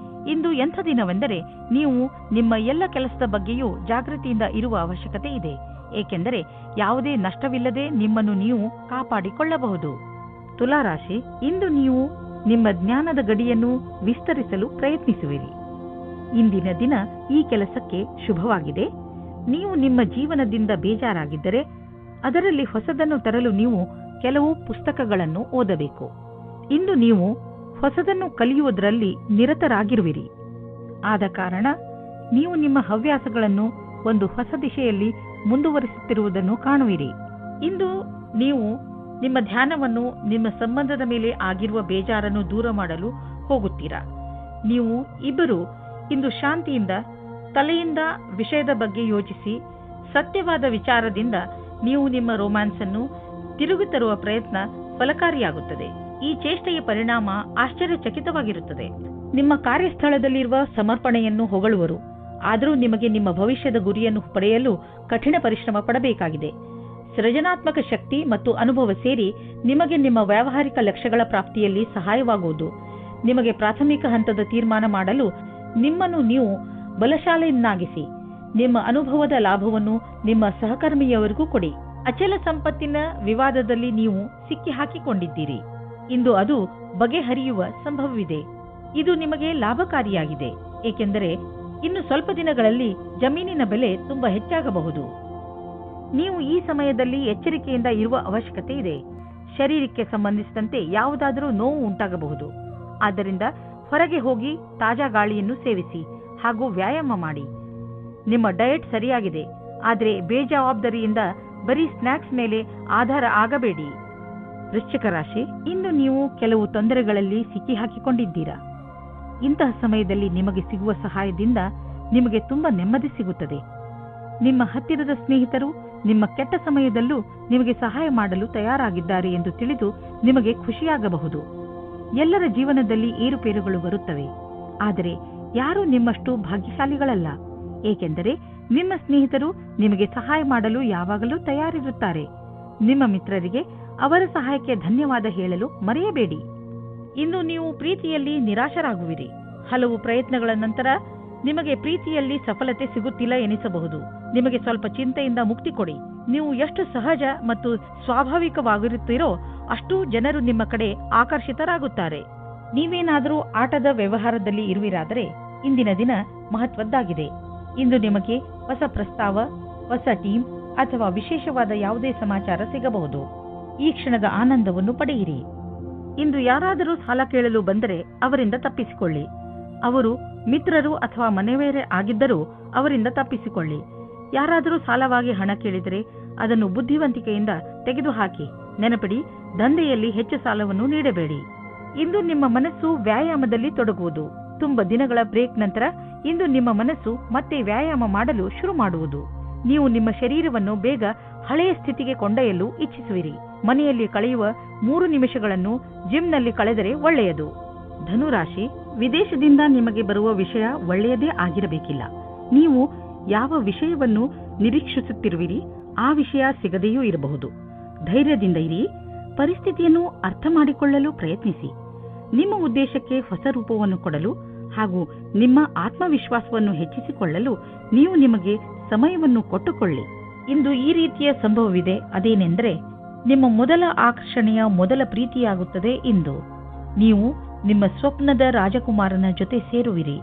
ಇಂದು ಎಂಥ ದಿನವೆಂದರೆ ನೀವು ನಿಮ್ಮ ಎಲ್ಲ ಕೆಲಸದ ಬಗ್ಗೆಯೂ ಜಾಗೃತಿಯಿಂದ ಇರುವ ಅವಶ್ಯಕತೆ ಇದೆ, ಏಕೆಂದರೆ ಯಾವುದೇ ನಷ್ಟವಿಲ್ಲದೆ ನಿಮ್ಮನ್ನು ನೀವು ಕಾಪಾಡಿಕೊಳ್ಳಬಹುದು. ತುಲಾರಾಶಿ, ಇಂದು ನೀವು ನಿಮ್ಮ ಜ್ಞಾನದ ಗಡಿಯನ್ನು ವಿಸ್ತರಿಸಲು ಪ್ರಯತ್ನಿಸುವಿರಿ. ಇಂದಿನ ದಿನ ಈ ಕೆಲಸಕ್ಕೆ ಶುಭವಾಗಿದೆ. ನೀವು ನಿಮ್ಮ ಜೀವನದಿಂದ ಬೇಜಾರಾಗಿದ್ದರೆ ಅದರಲ್ಲಿ ಹೊಸದನ್ನು ತರಲು ನೀವು ಕೆಲವು ಪುಸ್ತಕಗಳನ್ನು ಓದಬೇಕು. ಇಂದು ನೀವು ಹೊಸದನ್ನು ಕಲಿಯುವುದರಲ್ಲಿ ನಿರತರಾಗಿರುವಿರಿ. ಆದ ಕಾರಣ ನೀವು ನಿಮ್ಮ ಹವ್ಯಾಸಗಳನ್ನು ಒಂದು ಹೊಸ ದಿಶೆಯಲ್ಲಿ ಮುಂದುವರಿಸುತ್ತಿರುವುದನ್ನು ಕಾಣುವಿರಿ. ಇಂದು ನೀವು ನಿಮ್ಮ ಧ್ಯಾನವನ್ನು ನಿಮ್ಮ ಸಂಬಂಧದ ಮೇಲೆ ಆಗಿರುವ ಬೇಜಾರನ್ನು ದೂರ ಮಾಡಲು ಹೋಗುತ್ತೀರಾ. ನೀವು ಇಬ್ಬರು ಇಂದು ಶಾಂತಿಯಿಂದ ತಲೆಯಿಂದ ವಿಷಯದ ಬಗ್ಗೆ ಯೋಚಿಸಿ ಸತ್ಯವಾದ ವಿಚಾರದಿಂದ ನೀವು ನಿಮ್ಮ ರೊಮ್ಯಾನ್ಸ್ ಅನ್ನು ತಿರುಗಿ ತರುವ ಪ್ರಯತ್ನ ಫಲಕಾರಿಯಾಗುತ್ತದೆ. ಈ ಚೇಷ್ಟೆಯ ಪರಿಣಾಮ ಆಶ್ಚರ್ಯಚಕಿತವಾಗಿರುತ್ತದೆ. ನಿಮ್ಮ ಕಾರ್ಯಸ್ಥಳದಲ್ಲಿರುವ ಸಮರ್ಪಣೆಯನ್ನು ಹೊಗಳುವರು. ಆದರೂ ನಿಮಗೆ ನಿಮ್ಮ ಭವಿಷ್ಯದ ಗುರಿಯನ್ನು ಪಡೆಯಲು ಕಠಿಣ ಪರಿಶ್ರಮ ಪಡಬೇಕಾಗಿದೆ. ಸೃಜನಾತ್ಮಕ ಶಕ್ತಿ ಮತ್ತು ಅನುಭವ ಸೇರಿ ನಿಮಗೆ ನಿಮ್ಮ ವ್ಯಾವಹಾರಿಕ ಲಕ್ಷ್ಯಗಳ ಪ್ರಾಪ್ತಿಯಲ್ಲಿ ಸಹಾಯವಾಗುವುದು. ನಿಮಗೆ ಪ್ರಾಥಮಿಕ ಹಂತದ ತೀರ್ಮಾನ ಮಾಡಲು ನಿಮ್ಮನ್ನು ನೀವು ಬಲಶಾಲಿಯನ್ನಾಗಿಸಿ ನಿಮ್ಮ ಅನುಭವದ ಲಾಭವನ್ನು ನಿಮ್ಮ ಸಹಕರ್ಮಿಯವರಿಗೂ ಕೊಡಿ. ಅಚಲ ಸಂಪತ್ತಿನ ವಿವಾದದಲ್ಲಿ ನೀವು ಸಿಕ್ಕಿ ಹಾಕಿಕೊಂಡಿದ್ದೀರಿ. ಇಂದು ಅದು ಬಗೆಹರಿಯುವ ಸಂಭವವಿದೆ. ಇದು ನಿಮಗೆ ಲಾಭಕಾರಿಯಾಗಿದೆ, ಏಕೆಂದರೆ ಇನ್ನು ಸ್ವಲ್ಪ ದಿನಗಳಲ್ಲಿ ಜಮೀನಿನ ಬೆಲೆ ತುಂಬಾ ಹೆಚ್ಚಾಗಬಹುದು. ನೀವು ಈ ಸಮಯದಲ್ಲಿ ಎಚ್ಚರಿಕೆಯಿಂದ ಇರುವ ಅವಶ್ಯಕತೆ ಇದೆ. ಶರೀರಕ್ಕೆ ಸಂಬಂಧಿಸಿದಂತೆ ಯಾವುದಾದರೂ ನೋವು ಉಂಟಾಗಬಹುದು. ಆದ್ದರಿಂದ ಹೊರಗೆ ಹೋಗಿ ತಾಜಾ ಗಾಳಿಯನ್ನು ಸೇವಿಸಿ ಹಾಗೂ ವ್ಯಾಯಾಮ ಮಾಡಿ. ನಿಮ್ಮ ಡಯಟ್ ಸರಿಯಾಗಿದೆ, ಆದರೆ ಬೇಜವಾಬ್ದಾರಿಯಿಂದ ಬರೀ ಸ್ನ್ಯಾಕ್ಸ್ ಮೇಲೆ ಆಧಾರ ಆಗಬೇಡಿ. ವೃಶ್ಚಿಕ ರಾಶಿ, ಇಂದು ನೀವು ಕೆಲವು ತೊಂದರೆಗಳಲ್ಲಿ ಸಿಕ್ಕಿ ಹಾಕಿಕೊಂಡಿದ್ದೀರಾ. ಇಂತಹ ಸಮಯದಲ್ಲಿ ನಿಮಗೆ ಸಿಗುವ ಸಹಾಯದಿಂದ ನಿಮಗೆ ತುಂಬಾ ನೆಮ್ಮದಿ ಸಿಗುತ್ತದೆ. ನಿಮ್ಮ ಹತ್ತಿರದ ಸ್ನೇಹಿತರು ನಿಮ್ಮ ಕೆಟ್ಟ ಸಮಯದಲ್ಲೂ ನಿಮಗೆ ಸಹಾಯ ಮಾಡಲು ತಯಾರಾಗಿದ್ದಾರೆ ಎಂದು ತಿಳಿದು ನಿಮಗೆ ಖುಷಿಯಾಗಬಹುದು. ಎಲ್ಲರ ಜೀವನದಲ್ಲಿ ಏರುಪೇರುಗಳು ಬರುತ್ತವೆ, ಆದರೆ ಯಾರೂ ನಿಮ್ಮಷ್ಟು ಭಾಗ್ಯಶಾಲಿಗಳಲ್ಲ, ಏಕೆಂದರೆ ನಿಮ್ಮ ಸ್ನೇಹಿತರು ನಿಮಗೆ ಸಹಾಯ ಮಾಡಲು ಯಾವಾಗಲೂ ತಯಾರಿರುತ್ತಾರೆ. ನಿಮ್ಮ ಮಿತ್ರರಿಗೆ ಅವರ ಸಹಾಯಕ್ಕೆ ಧನ್ಯವಾದ ಹೇಳಲು ಮರೆಯಬೇಡಿ. ಇಂದು ನೀವು ಪ್ರೀತಿಯಲ್ಲಿ ನಿರಾಶರಾಗುವಿರಿ. ಹಲವು ಪ್ರಯತ್ನಗಳ ನಂತರ ನಿಮಗೆ ಪ್ರೀತಿಯಲ್ಲಿ ಸಫಲತೆ ಸಿಗುತ್ತಿಲ್ಲ ಎನಿಸಬಹುದು. ನಿಮಗೆ ಸ್ವಲ್ಪ ಚಿಂತೆಯಿಂದ ಮುಕ್ತಿ ಕೊಡಿ. ನೀವು ಎಷ್ಟು ಸಹಜ ಮತ್ತು ಸ್ವಾಭಾವಿಕವಾಗಿರುತ್ತೀರೋ ಅಷ್ಟು ಜನರು ನಿಮ್ಮ ಕಡೆ ಆಕರ್ಷಿತರಾಗುತ್ತಾರೆ. ನೀವೇನಾದರೂ ಆಟದ ವ್ಯವಹಾರದಲ್ಲಿ ಇರುವಿರಾದರೆ ಇಂದಿನ ದಿನ ಮಹತ್ವದ್ದಾಗಿದೆ. ಇಂದು ನಿಮಗೆ ಹೊಸ ಪ್ರಸ್ತಾವ, ಹೊಸ ಟೀಮ್ ಅಥವಾ ವಿಶೇಷವಾದ ಯಾವುದೇ ಸಮಾಚಾರ ಸಿಗಬಹುದು. ಈ ಕ್ಷಣದ ಆನಂದವನ್ನು ಪಡೆಯಿರಿ. ಇಂದು ಯಾರಾದರೂ ಸಾಲ ಕೇಳಲು ಬಂದರೆ ಅವರಿಂದ ತಪ್ಪಿಸಿಕೊಳ್ಳಿ. ಅವರು ಮಿತ್ರರು ಅಥವಾ ಮನೆಯವರೇ ಆಗಿದ್ದರೂ ಅವರಿಂದ ತಪ್ಪಿಸಿಕೊಳ್ಳಿ. ಯಾರಾದರೂ ಸಾಲವಾಗಿ ಹಣ ಕೇಳಿದರೆ ಅದನ್ನು ಬುದ್ಧಿವಂತಿಕೆಯಿಂದ ತೆಗೆದುಹಾಕಿ. ನೆನಪಿಡಿ, ದಂಧೆಯಲ್ಲಿ ಹೆಚ್ಚು ಸಾಲವನ್ನು ನೀಡಬೇಡಿ. ಇಂದು ನಿಮ್ಮ ಮನಸ್ಸು ವ್ಯಾಯಾಮದಲ್ಲಿ ತೊಡಗುವುದು. ತುಂಬಾ ದಿನಗಳ ಬ್ರೇಕ್ ನಂತರ ಇಂದು ನಿಮ್ಮ ಮನಸ್ಸು ಮತ್ತೆ ವ್ಯಾಯಾಮ ಮಾಡಲು ಶುರು ಮಾಡುವುದು. ನೀವು ನಿಮ್ಮ ಶರೀರವನ್ನು ಬೇಗ ಹಳೆಯ ಸ್ಥಿತಿಗೆ ಕೊಂಡೊಯ್ಯಲು ಇಚ್ಛಿಸುವಿರಿ. ಮನೆಯಲ್ಲಿ ಕಳೆಯುವ 3 ನಿಮಿಷಗಳನ್ನು ಜಿಮ್ನಲ್ಲಿ ಕಳೆದರೆ ಒಳ್ಳೆಯದು. ಧನುರಾಶಿ, ವಿದೇಶದಿಂದ ನಿಮಗೆ ಬರುವ ವಿಷಯ ಒಳ್ಳೆಯದೇ ಆಗಿರಬೇಕಿಲ್ಲ. ನೀವು ಯಾವ ವಿಷಯವನ್ನು ನಿರೀಕ್ಷಿಸುತ್ತಿರುವಿರಿ ಆ ವಿಷಯ ಸಿಗದೆಯೂ ಇರಬಹುದು. ಧೈರ್ಯದಿಂದ ಇರಿ. ಪರಿಸ್ಥಿತಿಯನ್ನು ಅರ್ಥ ಮಾಡಿಕೊಳ್ಳಲು ಪ್ರಯತ್ನಿಸಿ. ನಿಮ್ಮ ಉದ್ದೇಶಕ್ಕೆ ಹೊಸ ರೂಪವನ್ನು ಕೊಡಲು ಹಾಗೂ ನಿಮ್ಮ ಆತ್ಮವಿಶ್ವಾಸವನ್ನು ಹೆಚ್ಚಿಸಿಕೊಳ್ಳಲು ನೀವು ನಿಮಗೆ ಸಮಯವನ್ನು ಕೊಟ್ಟುಕೊಳ್ಳಿ. ಇಂದು ಈ ರೀತಿಯ ಸಂಭವವಿದೆ. ಅದೇನೆಂದರೆ ನಿಮ್ಮ ಮೊದಲ ಆಕರ್ಷಣೆಯ ಮೊದಲ ಪ್ರೀತಿಯಾಗುತ್ತದೆ. ಇಂದು ನೀವು ನಿಮ್ಮ ಸ್ವಪ್ನದ ರಾಜಕುಮಾರನ ಜೊತೆ ಸೇರುವಿರಿ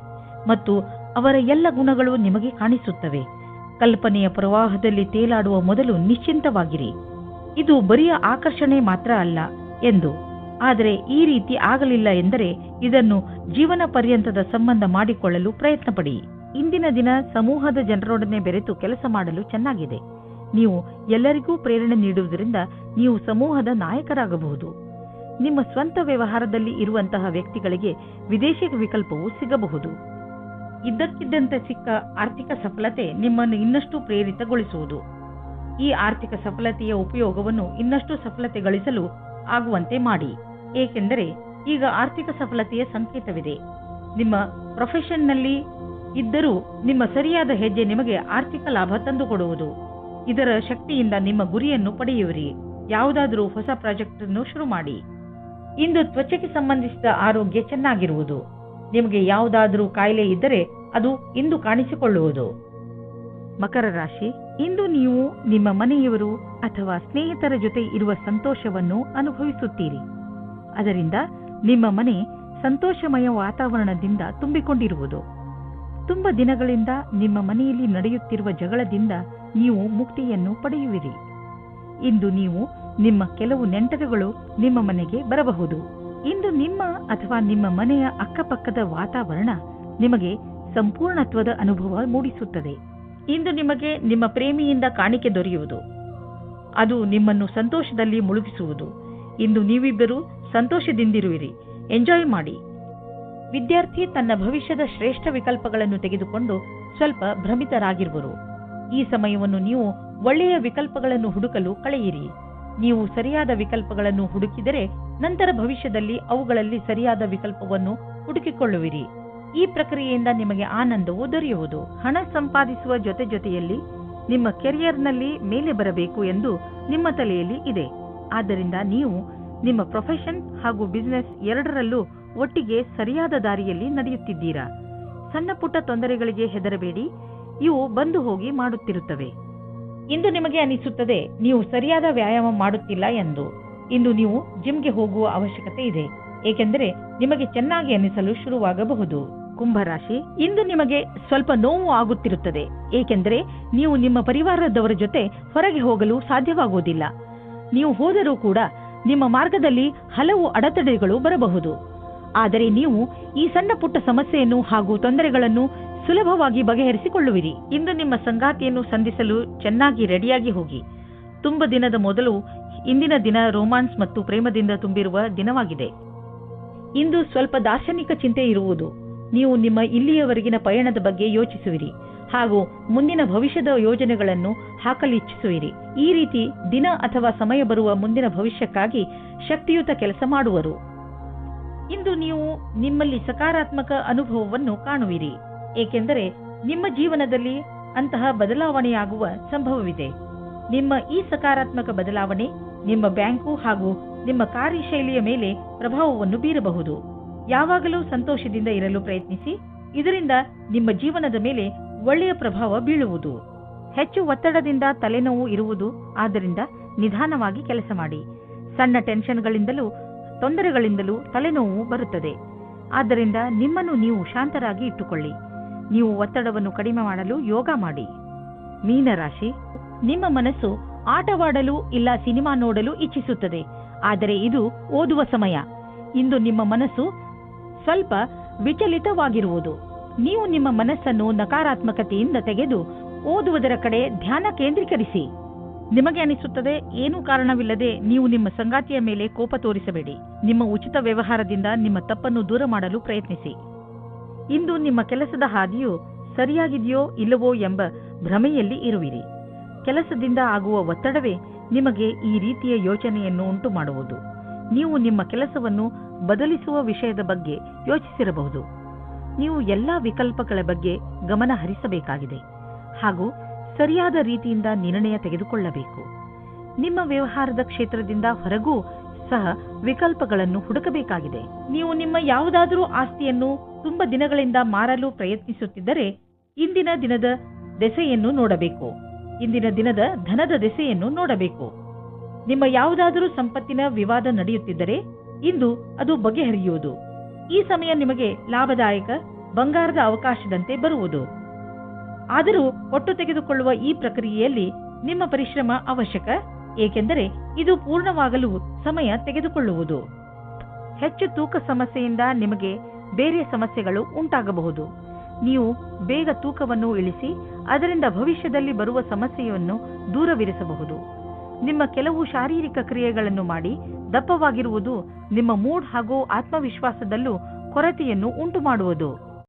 ಮತ್ತು ಅವರ ಎಲ್ಲ ಗುಣಗಳು ನಿಮಗೆ ಕಾಣಿಸುತ್ತವೆ. ಕಲ್ಪನೆಯ ಪ್ರವಾಹದಲ್ಲಿ ತೇಲಾಡುವ ಮೊದಲು ನಿಶ್ಚಿಂತವಾಗಿರಿ. ಇದು ಬರಿಯ ಆಕರ್ಷಣೆ ಮಾತ್ರ ಅಲ್ಲ ಎಂದು. ಆದರೆ ಈ ರೀತಿ ಆಗಲಿಲ್ಲ ಎಂದರೆ ಇದನ್ನು ಜೀವನ ಪರ್ಯಂತದ ಸಂಬಂಧ ಮಾಡಿಕೊಳ್ಳಲು ಪ್ರಯತ್ನ ಪಡಿ. ಇಂದಿನ ದಿನ ಸಮೂಹದ ಜನರೊಡನೆ ಬೆರೆತು ಕೆಲಸ ಮಾಡಲು ಚೆನ್ನಾಗಿದೆ. ನೀವು ಎಲ್ಲರಿಗೂ ಪ್ರೇರಣೆ ನೀಡುವುದರಿಂದ ನೀವು ಸಮೂಹದ ನಾಯಕರಾಗಬಹುದು. ನಿಮ್ಮ ಸ್ವಂತ ವ್ಯವಹಾರದಲ್ಲಿ ಇರುವಂತಹ ವ್ಯಕ್ತಿಗಳಿಗೆ ವಿದೇಶಿ ವಿಕಲ್ಪವು ಸಿಗಬಹುದು. ಇದ್ದಕ್ಕಿದ್ದಂತೆ ಸಿಕ್ಕ ಆರ್ಥಿಕ ಸಫಲತೆ ನಿಮ್ಮನ್ನು ಇನ್ನಷ್ಟು ಪ್ರೇರಿತಗೊಳಿಸುವುದು. ಈ ಆರ್ಥಿಕ ಸಫಲತೆಯ ಉಪಯೋಗವನ್ನು ಇನ್ನಷ್ಟು ಸಫಲತೆ ಗಳಿಸಲು ಆಗುವಂತೆ ಮಾಡಿ. ಏಕೆಂದರೆ ಈಗ ಆರ್ಥಿಕ ಸಫಲತೆಯ ಸಂಕೇತವಿದೆ. ನಿಮ್ಮ ಪ್ರೊಫೆಷನ್ನಲ್ಲಿ ಇದ್ದರೂ ನಿಮ್ಮ ಸರಿಯಾದ ಹೆಜ್ಜೆ ನಿಮಗೆ ಆರ್ಥಿಕ ಲಾಭ ತಂದುಕೊಡುವುದು. ಇದರ ಶಕ್ತಿಯಿಂದ ನಿಮ್ಮ ಗುರಿಯನ್ನು ಪಡೆಯುವಿರಿ. ಯಾವುದಾದರೂ ಹೊಸ ಪ್ರಾಜೆಕ್ಟ್ ಅನ್ನು ಶುರು ಮಾಡಿ. ಇಂದು ತ್ವಚೆಗೆ ಸಂಬಂಧಿಸಿದ ಆರೋಗ್ಯ ಚೆನ್ನಾಗಿರುವುದು. ನಿಮಗೆ ಯಾವುದಾದರೂ ಕಾಯಿಲೆ ಇದ್ದರೆ ಅದು ಇಂದು ಕಾಣಿಸಿಕೊಳ್ಳುವುದು. ಮಕರ ರಾಶಿ, ಇಂದು ನೀವು ನಿಮ್ಮ ಮನೆಯವರು ಅಥವಾ ಸ್ನೇಹಿತರ ಜೊತೆ ಇರುವ ಸಂತೋಷವನ್ನು ಅನುಭವಿಸುತ್ತೀರಿ. ಅದರಿಂದ ನಿಮ್ಮ ಮನೆ ಸಂತೋಷಮಯ ವಾತಾವರಣದಿಂದ ತುಂಬಿಕೊಂಡಿರುವುದು. ತುಂಬ ದಿನಗಳಿಂದ ನಿಮ್ಮ ಮನೆಯಲ್ಲಿ ನಡೆಯುತ್ತಿರುವ ಜಗಳದಿಂದ ನೀವು ಮುಕ್ತಿಯನ್ನು ಪಡೆಯುವಿರಿ. ಇಂದು ನೀವು ನಿಮ್ಮ ಕೆಲವು ನೆಂಟರುಗಳು ನಿಮ್ಮ ಮನೆಗೆ ಬರಬಹುದು. ಇಂದು ನಿಮ್ಮ ಅಥವಾ ನಿಮ್ಮ ಮನೆಯ ಅಕ್ಕಪಕ್ಕದ ವಾತಾವರಣ ನಿಮಗೆ ಸಂಪೂರ್ಣತ್ವದ ಅನುಭವ ಮೂಡಿಸುತ್ತದೆ. ಇಂದು ನಿಮಗೆ ನಿಮ್ಮ ಪ್ರೇಮಿಯಿಂದ ಕಾಣಿಕೆ ದೊರೆಯುವುದು. ಅದು ನಿಮ್ಮನ್ನು ಸಂತೋಷದಲ್ಲಿ ಮುಳುಗಿಸುವುದು. ಇಂದು ನೀವಿಬ್ಬರು ಸಂತೋಷದಿಂದಿರುವಿರಿ. ಎಂಜಾಯ್ ಮಾಡಿ. ವಿದ್ಯಾರ್ಥಿ ತನ್ನ ಭವಿಷ್ಯದ ಶ್ರೇಷ್ಠ ವಿಕಲ್ಪಗಳನ್ನು ತೆಗೆದುಕೊಂಡು ಸ್ವಲ್ಪ ಭ್ರಮಿತರಾಗಿರುವರು. ಈ ಸಮಯವನ್ನು ನೀವು ಒಳ್ಳೆಯ ವಿಕಲ್ಪಗಳನ್ನು ಹುಡುಕಲು ಕಳೆಯಿರಿ. ನೀವು ಸರಿಯಾದ ವಿಕಲ್ಪಗಳನ್ನು ಹುಡುಕಿದರೆ ನಂತರ ಭವಿಷ್ಯದಲ್ಲಿ ಅವುಗಳಲ್ಲಿ ಸರಿಯಾದ ವಿಕಲ್ಪವನ್ನು ಹುಡುಕಿಕೊಳ್ಳುವಿರಿ. ಈ ಪ್ರಕ್ರಿಯೆಯಿಂದ ನಿಮಗೆ ಆನಂದವು ದೊರೆಯುವುದು. ಹಣ ಸಂಪಾದಿಸುವ ಜೊತೆಯಲ್ಲಿ ನಿಮ್ಮ ಕೆರಿಯರ್ನಲ್ಲಿ ಮೇಲೆ ಬರಬೇಕು ಎಂದು ನಿಮ್ಮ ತಲೆಯಲ್ಲಿ ಇದೆ. ಆದ್ದರಿಂದ ನೀವು ನಿಮ್ಮ ಪ್ರೊಫೆಷನ್ ಹಾಗೂ ಬಿಸಿನೆಸ್ ಎರಡರಲ್ಲೂ ಒಟ್ಟಿಗೆ ಸರಿಯಾದ ದಾರಿಯಲ್ಲಿ ನಡೆಯುತ್ತಿದ್ದೀರಾ. ಸಣ್ಣ ಪುಟ್ಟ ತೊಂದರೆಗಳಿಗೆ ಹೆದರಬೇಡಿ, ಇವು ಬಂದು ಹೋಗಿ ಮಾಡುತ್ತಿರುತ್ತವೆ. ಇಂದು ನಿಮಗೆ ಅನಿಸುತ್ತದೆ ನೀವು ಸರಿಯಾದ ವ್ಯಾಯಾಮ ಮಾಡುತ್ತಿಲ್ಲ ಎಂದು. ಇಂದು ನೀವು ಜಿಮ್ಗೆ ಹೋಗುವ ಅವಶ್ಯಕತೆ ಇದೆ, ಏಕೆಂದರೆ ನಿಮಗೆ ಚೆನ್ನಾಗಿ ಅನಿಸಲು ಶುರುವಾಗಬಹುದು. ಕುಂಭರಾಶಿ, ಇಂದು ನಿಮಗೆ ಸ್ವಲ್ಪ ನೋವು ಆಗುತ್ತಿರುತ್ತದೆ, ಏಕೆಂದರೆ ನೀವು ನಿಮ್ಮ ಪರಿವಾರದವರ ಜೊತೆ ಹೊರಗೆ ಹೋಗಲು ಸಾಧ್ಯವಾಗುವುದಿಲ್ಲ. ನೀವು ಹೋದರೂ ಕೂಡ ನಿಮ್ಮ ಮಾರ್ಗದಲ್ಲಿ ಹಲವು ಅಡೆತಡೆಗಳು ಬರಬಹುದು. ಆದರೆ ನೀವು ಈ ಸಣ್ಣ ಪುಟ್ಟ ಸಮಸ್ಯೆಯನ್ನು ಹಾಗೂ ತೊಂದರೆಗಳನ್ನು ಸುಲಭವಾಗಿ ಬಗೆಹರಿಸಿಕೊಳ್ಳುವಿರಿ. ಇಂದು ನಿಮ್ಮ ಸಂಗಾತಿಯನ್ನು ಸಂಧಿಸಲು ಚೆನ್ನಾಗಿ ರೆಡಿಯಾಗಿ ಹೋಗಿ. ತುಂಬ ದಿನದ ಮೊದಲು ಇಂದಿನ ದಿನ ರೋಮಾನ್ಸ್ ಮತ್ತು ಪ್ರೇಮದಿಂದ ತುಂಬಿರುವ ದಿನವಾಗಿದೆ. ಇಂದು ಸ್ವಲ್ಪ ದಾರ್ಶನಿಕ ಚಿಂತೆ ಇರುವುದು. ನೀವು ನಿಮ್ಮ ಇಲ್ಲಿಯವರೆಗಿನ ಪಯಣದ ಬಗ್ಗೆ ಯೋಚಿಸುವಿರಿ ಹಾಗೂ ಮುಂದಿನ ಭವಿಷ್ಯದ ಯೋಜನೆಗಳನ್ನು ಹಾಕಲಿಚ್ಛಿಸುವಿರಿ. ಈ ರೀತಿ ದಿನ ಅಥವಾ ಸಮಯ ಬರುವ ಮುಂದಿನ ಭವಿಷ್ಯಕ್ಕಾಗಿ ಶಕ್ತಿಯುತ ಕೆಲಸ ಮಾಡುವರು. ಇಂದು ನೀವು ನಿಮ್ಮಲ್ಲಿ ಸಕಾರಾತ್ಮಕ ಅನುಭವವನ್ನು ಕಾಣುವಿರಿ, ಏಕೆಂದರೆ ನಿಮ್ಮ ಜೀವನದಲ್ಲಿ ಅಂತಹ ಬದಲಾವಣೆಯಾಗುವ ಸಂಭವವಿದೆ. ನಿಮ್ಮ ಈ ಸಕಾರಾತ್ಮಕ ಬದಲಾವಣೆ ನಿಮ್ಮ ಬ್ಯಾಂಕು ಹಾಗೂ ನಿಮ್ಮ ಕಾರ್ಯಶೈಲಿಯ ಮೇಲೆ ಪ್ರಭಾವವನ್ನು ಬೀರಬಹುದು. ಯಾವಾಗಲೂ ಸಂತೋಷದಿಂದ ಇರಲು ಪ್ರಯತ್ನಿಸಿ. ಇದರಿಂದ ನಿಮ್ಮ ಜೀವನದ ಮೇಲೆ ಒಳ್ಳೆಯ ಪ್ರಭಾವ ಬೀಳುವುದು. ಹೆಚ್ಚು ಒತ್ತಡದಿಂದ ತಲೆನೋವು ಇರುವುದು, ಆದ್ದರಿಂದ ನಿಧಾನವಾಗಿ ಕೆಲಸ ಮಾಡಿ. ಸಣ್ಣ ಟೆನ್ಷನ್ಗಳಿಂದಲೂ ತೊಂದರೆಗಳಿಂದಲೂ ತಲೆನೋವು ಬರುತ್ತದೆ. ಆದ್ದರಿಂದ ನಿಮ್ಮನ್ನು ನೀವು ಶಾಂತರಾಗಿ ಇಟ್ಟುಕೊಳ್ಳಿ. ನೀವು ಒತ್ತಡವನ್ನು ಕಡಿಮೆ ಮಾಡಲು ಯೋಗ ಮಾಡಿ. ಮೀನರಾಶಿ, ನಿಮ್ಮ ಮನಸ್ಸು ಆಟವಾಡಲು ಇಲ್ಲ ಸಿನಿಮಾ ನೋಡಲು ಇಚ್ಛಿಸುತ್ತದೆ, ಆದರೆ ಇದು ಓದುವ ಸಮಯ. ಇಂದು ನಿಮ್ಮ ಮನಸ್ಸು ಸ್ವಲ್ಪ ವಿಚಲಿತವಾಗಿರುವುದು. ನೀವು ನಿಮ್ಮ ಮನಸ್ಸನ್ನು ನಕಾರಾತ್ಮಕತೆಯಿಂದ ತೆಗೆದು ಓದುವುದರ ಕಡೆ ಧ್ಯಾನ ಕೇಂದ್ರೀಕರಿಸಿ. ನಿಮಗೆ ಅನಿಸುತ್ತದೆ ಏನೂ ಕಾರಣವಿಲ್ಲದೆ ನೀವು ನಿಮ್ಮ ಸಂಗಾತಿಯ ಮೇಲೆ ಕೋಪ ತೋರಿಸಬೇಡಿ. ನಿಮ್ಮ ಉಚಿತ ವ್ಯವಹಾರದಿಂದ ನಿಮ್ಮ ತಪ್ಪನ್ನು ದೂರ ಮಾಡಲು ಪ್ರಯತ್ನಿಸಿ. ಇಂದು ನಿಮ್ಮ ಕೆಲಸದ ಹಾದಿಯು ಸರಿಯಾಗಿದೆಯೋ ಇಲ್ಲವೋ ಎಂಬ ಭ್ರಮೆಯಲ್ಲಿ ಇರುವಿರಿ. ಕೆಲಸದಿಂದ ಆಗುವ ಒತ್ತಡವೇ ನಿಮಗೆ ಈ ರೀತಿಯ ಯೋಚನೆಯನ್ನು ಉಂಟು ಮಾಡುವುದು. ನೀವು ನಿಮ್ಮ ಕೆಲಸವನ್ನು ಬದಲಿಸುವ ವಿಷಯದ ಬಗ್ಗೆ ಯೋಚಿಸಿರಬಹುದು. ನೀವು ಎಲ್ಲಾ ವಿಕಲ್ಪಗಳ ಬಗ್ಗೆ ಗಮನ ಹರಿಸಬೇಕಾಗಿದೆ ಹಾಗೂ ಸರಿಯಾದ ರೀತಿಯಿಂದ ನಿರ್ಣಯ ತೆಗೆದುಕೊಳ್ಳಬೇಕು. ನಿಮ್ಮ ವ್ಯವಹಾರದ ಕ್ಷೇತ್ರದಿಂದ ಹೊರಗೂ ಸಹ ವಿಕಲ್ಪಗಳನ್ನು ಹುಡುಕಬೇಕಾಗಿದೆ. ನೀವು ನಿಮ್ಮ ಯಾವುದಾದರೂ ಆಸ್ತಿಯನ್ನು ತುಂಬ ದಿನಗಳಿಂದ ಮಾರಲು ಪ್ರಯತ್ನಿಸುತ್ತಿದ್ದರೆ ಇಂದಿನ ದಿನದ ದೆಸೆಯನ್ನು ನೋಡಬೇಕು. ಇಂದಿನ ದಿನದ ಧನದ ದೆಸೆಯನ್ನು ನೋಡಬೇಕು. ನಿಮ್ಮ ಯಾವುದಾದರೂ ಸಂಪತ್ತಿನ ವಿವಾದ ನಡೆಯುತ್ತಿದ್ದರೆ ಇಂದು ಅದು ಬಗೆಹರಿಯುವುದು. ಈ ಸಮಯ ನಿಮಗೆ ಲಾಭದಾಯಕ ಬಂಗಾರದ ಅವಕಾಶದಂತೆ ಬರುವುದು. ಆದರೂ ಒಟ್ಟು ತೆಗೆದುಕೊಳ್ಳುವ ಈ ಪ್ರಕ್ರಿಯೆಯಲ್ಲಿ ನಿಮ್ಮ ಪರಿಶ್ರಮ ಅವಶ್ಯಕ. ಏಕೆಂದರೆ ಇದು ಪೂರ್ಣವಾಗಲು ಸಮಯ ತೆಗೆದುಕೊಳ್ಳುವುದು. ಹೆಚ್ಚು ತೂಕ ಸಮಸ್ಯೆಯಿಂದ ನಿಮಗೆ ಬೇರೆ ಸಮಸ್ಯೆಗಳು ಉಂಟಾಗಬಹುದು. ನೀವು ಬೇಗ ತೂಕವನ್ನು ಇಳಿಸಿ ಅದರಿಂದ ಭವಿಷ್ಯದಲ್ಲಿ ಬರುವ ಸಮಸ್ಯೆಯನ್ನು ದೂರವಿರಿಸಬಹುದು. ನಿಮ್ಮ ಕೆಲವು ಶಾರೀರಿಕ ಕ್ರಿಯೆಗಳನ್ನು ಮಾಡಿ ದಪ್ಪವಾಗಿರುವುದು ನಿಮ್ಮ ಮೂಡ್ ಹಾಗೂ ಆತ್ಮವಿಶ್ವಾಸದಲ್ಲೂ ಕೊರತೆಯನ್ನು ಉಂಟುಮಾಡುವುದು.